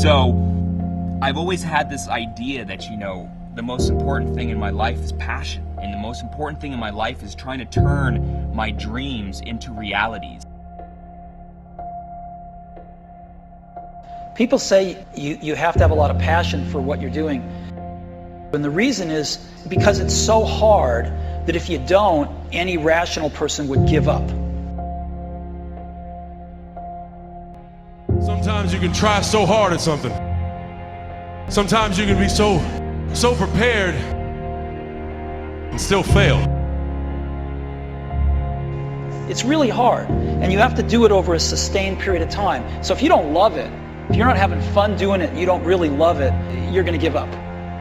So I've always had this idea that, you know, the most important thing in my life is passion, and the most important thing in my life is trying to turn my dreams into realities. People say you have to have a lot of passion for what you're doing. And the reason is because it's so hard that if you don't, any rational person would give up. Sometimes you can try so hard at something. Sometimes you can be so prepared and still fail. It's really hard, and you have to do it over a sustained period of time. So if you don't love it, if you're not having fun doing it, you don't really love it, you're going to give up.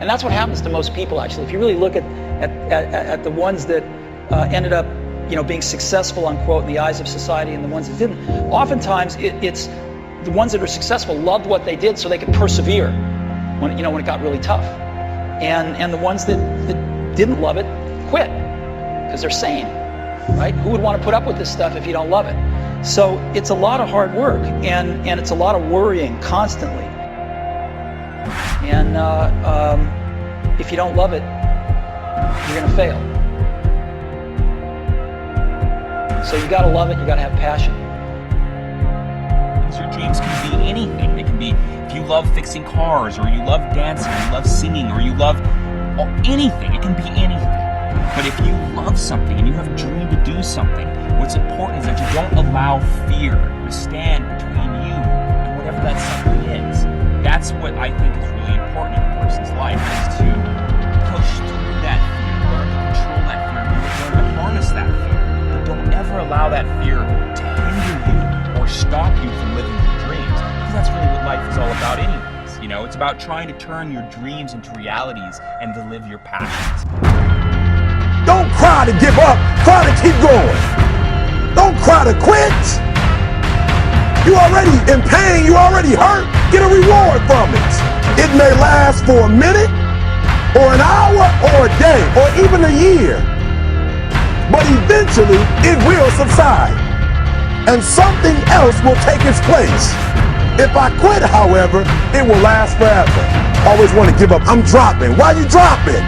And that's what happens to most people, actually. If you really look at the ones that ended up, you know, being successful, unquote, in the eyes of society, and the ones that didn't, oftentimes it's the ones that are successful loved what they did so they could persevere when it got really tough. And the ones that didn't love it quit because they're sane, right? Who would want to put up with this stuff if you don't love it? So it's a lot of hard work, and it's a lot of worrying constantly. And if you don't love it, you're going to fail. So you got to love it. You got to have passion. Your dreams can be anything. It can be if you love fixing cars, or you love dancing, or you love singing, or you love anything. It can be anything. But if you love something and you have a dream to do something, what's important is that you don't allow fear to stand between you and whatever that something is. That's what I think is really important in a person's life, is to push through that fear, learn to control that fear, learn to harness that fear. But don't ever allow that fear to hinder you or stop you from living your dreams, because that's really what life is all about anyways. You know, it's about trying to turn your dreams into realities and to live your passions. Don't cry to give up, cry to keep going. Don't cry to quit. You already in pain, you already hurt. Get a reward from it. It may last for a minute, or an hour, or a day, or even a year. But eventually, it will subside, and something else will take its place. If I quit, however, it will last forever. Always want to give up. I'm dropping. Why you dropping?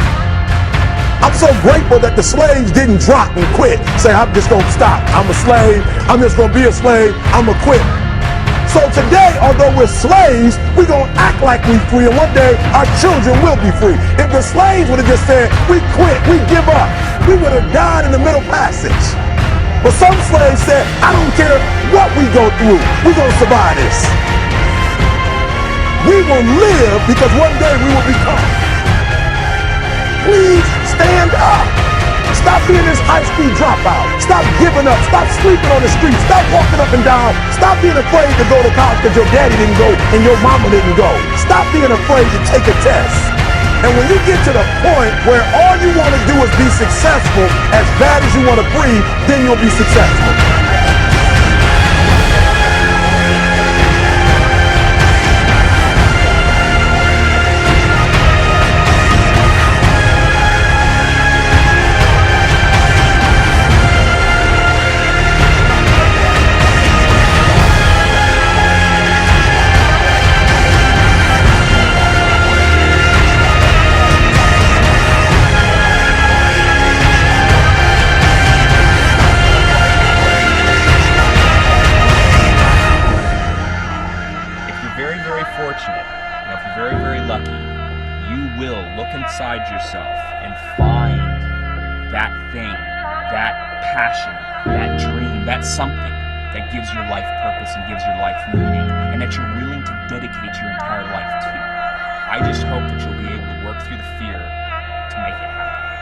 I'm so grateful that the slaves didn't drop and quit. Say, I'm just going to stop. I'm a slave. I'm just going to be a slave. I'm going to quit. So today, although we're slaves, we're going to act like we're free, and one day our children will be free. If the slaves would have just said, we quit, we give up, we would have died in the middle passage. But some slaves said, I don't care what we go through, we're going to survive this. We will live because one day we will become. Please stand up. Stop being this high-speed dropout. Stop giving up. Stop sleeping on the street. Stop walking up and down. Stop being afraid to go to college because your daddy didn't go and your mama didn't go. Stop being afraid to take a test. And when you get to the point where all you want to do is be successful, as bad as you want to breathe, then you'll be successful. Inside yourself and find that thing, that passion, that dream, that something that gives your life purpose and gives your life meaning, and that you're willing to dedicate your entire life to. I just hope that you'll be able to work through the fear to make it happen.